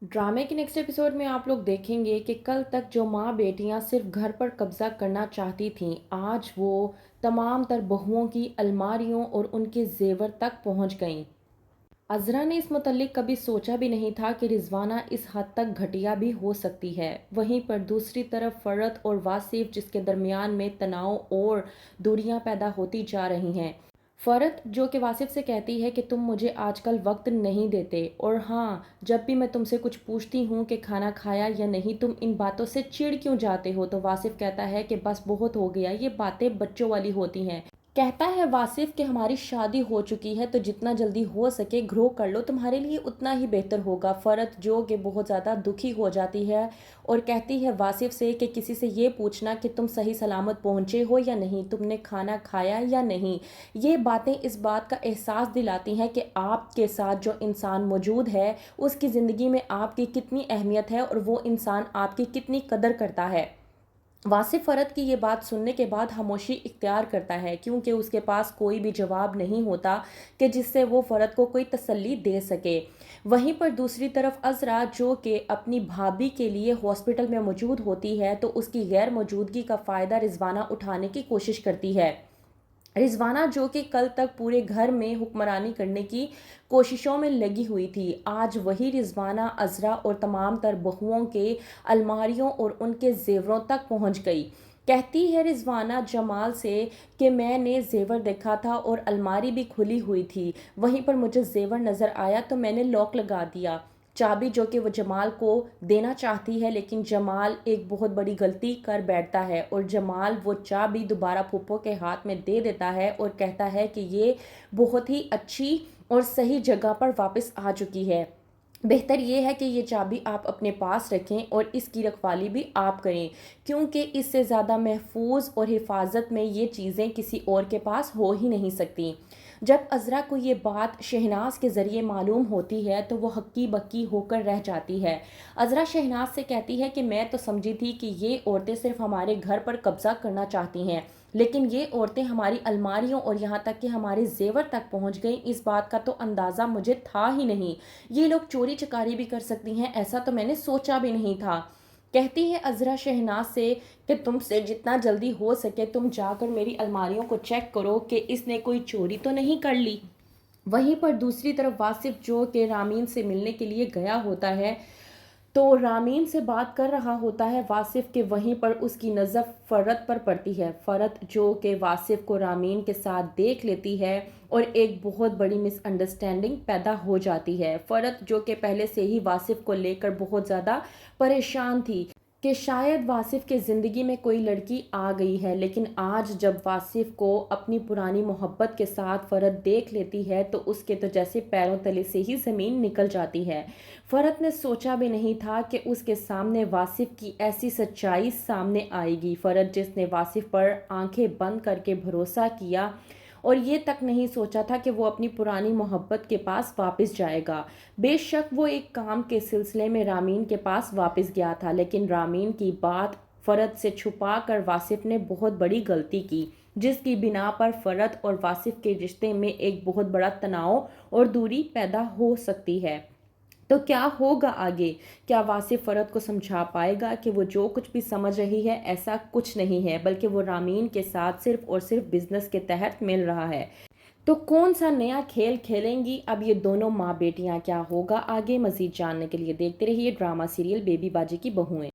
ड्रामे के next episode में आप लोग देखेंगे कि कल तक जो माँ बेटियाँ सिर्फ घर पर कब्जा करना चाहती थीं, आज वो तमाम तर बहुओं की अलमारियों और उनके जेवर तक पहुँच गईं। अज़रा ने इस मुतल्लिक कभी सोचा भी नहीं था कि रिजवाना इस हद तक घटिया भी हो सकती है। वहीं पर दूसरी तरफ फ़रत और वासिफ, जिसके दरमियान में तनाव और दूरियां पैदा होती जा रही हैं। फ़रत जो कि वासिफ से कहती है कि तुम मुझे आजकल वक्त नहीं देते, और हाँ, जब भी मैं तुमसे कुछ पूछती हूँ कि खाना खाया या नहीं, तुम इन बातों से चिढ़ क्यों जाते हो। तो वासिफ कहता है कि बस बहुत हो गया, ये बातें बच्चों वाली होती हैं। कहता है वासिफ कि हमारी शादी हो चुकी है, तो जितना जल्दी हो सके ग्रो कर लो, तुम्हारे लिए उतना ही बेहतर होगा। फ़रत जो कि बहुत ज़्यादा दुखी हो जाती है और कहती है वासिफ से कि किसी से ये पूछना कि तुम सही सलामत पहुँचे हो या नहीं, तुमने खाना खाया या नहीं। ये बातें इस बात का एहसास दिलाती हैं कि आपके साथ जो इंसान मौजूद है उसकी ज़िंदगी में आपकी कितनी अहमियत है और वो इंसान आपकी कितनी कदर करता है। वासिफ फ़रत की ये बात सुनने के बाद खामोशी इख्तियार करता है, क्योंकि उसके पास कोई भी जवाब नहीं होता कि जिससे वो फ़रत को कोई तसल्ली दे सके। वहीं पर दूसरी तरफ अज़रा जो कि अपनी भाभी के लिए हॉस्पिटल में मौजूद होती है, तो उसकी गैर मौजूदगी का फ़ायदा रिजवाना उठाने की कोशिश करती है। रिजवाना जो कि कल तक पूरे घर में हुक्मरानी करने की कोशिशों में लगी हुई थी, आज वही रिजवाना अज़रा और तमाम तर बहुओं के अलमारियों और उनके जेवरों तक पहुंच गई। कहती है रिजवाना जमाल से कि मैंने जेवर देखा था और अलमारी भी खुली हुई थी, वहीं पर मुझे जेवर नज़र आया तो मैंने लॉक लगा दिया। चाबी जो कि वो जमाल को देना चाहती है, लेकिन जमाल एक बहुत बड़ी गलती कर बैठता है और जमाल वो चाबी दोबारा फूफो के हाथ में दे देता है और कहता है कि ये बहुत ही अच्छी और सही जगह पर वापस आ चुकी है। बेहतर ये है कि ये चाबी आप अपने पास रखें और इसकी रखवाली भी आप करें, क्योंकि इससे ज़्यादा महफूज और हिफाजत में ये चीज़ें किसी और के पास हो ही नहीं सकती। जब अज़रा को ये बात शहनाज के ज़रिए मालूम होती है तो वो हक्की बक्की होकर रह जाती है। अज़रा शहनाज से कहती है कि मैं तो समझी थी कि ये औरतें सिर्फ हमारे घर पर कब्ज़ा करना चाहती हैं, लेकिन ये औरतें हमारी अलमारियों और यहाँ तक कि हमारे जेवर तक पहुँच गईं, इस बात का तो अंदाज़ा मुझे था ही नहीं। ये लोग चोरी चकारी भी कर सकती हैं, ऐसा तो मैंने सोचा भी नहीं था। कहती है अज़रा शहनाज से कि तुमसे जितना जल्दी हो सके तुम जाकर मेरी अलमारियों को चेक करो कि इसने कोई चोरी तो नहीं कर ली। वहीं पर दूसरी तरफ वासिफ जो कि रामीन से मिलने के लिए गया होता है, तो रामीन से बात कर रहा होता है वासिफ के, वहीं पर उसकी नज़र फ़रत पर पड़ती है। फ़रत जो कि वासिफ को रामीन के साथ देख लेती है और एक बहुत बड़ी मिसअंडरस्टैंडिंग पैदा हो जाती है। फ़रत जो कि पहले से ही वासिफ को लेकर बहुत ज़्यादा परेशान थी कि शायद वासिफ के ज़िंदगी में कोई लड़की आ गई है, लेकिन आज जब वासिफ को अपनी पुरानी मोहब्बत के साथ फ़रत देख लेती है तो उसके तो जैसे पैरों तले से ही ज़मीन निकल जाती है। फ़रत ने सोचा भी नहीं था कि उसके सामने वासिफ की ऐसी सच्चाई सामने आएगी। फ़रत जिसने वासिफ पर आंखें बंद करके भरोसा किया और ये तक नहीं सोचा था कि वो अपनी पुरानी मोहब्बत के पास वापस जाएगा। बेशक वो एक काम के सिलसिले में रामीन के पास वापस गया था, लेकिन रामीन की बात फ़रत से छुपा कर वासिफ ने बहुत बड़ी गलती की, जिसकी बिना पर फ़रत और वासिफ के रिश्ते में एक बहुत बड़ा तनाव और दूरी पैदा हो सकती है। तो क्या होगा आगे? क्या वासिफ फ़रत को समझा पाएगा कि वो जो कुछ भी समझ रही है ऐसा कुछ नहीं है, बल्कि वो रामीन के साथ सिर्फ और सिर्फ बिजनेस के तहत मिल रहा है? तो कौन सा नया खेल खेलेंगी अब ये दोनों माँ बेटियाँ? क्या होगा आगे? मज़ीद जानने के लिए देखते रहिए ड्रामा सीरियल बेबी बाजी की बहुएं।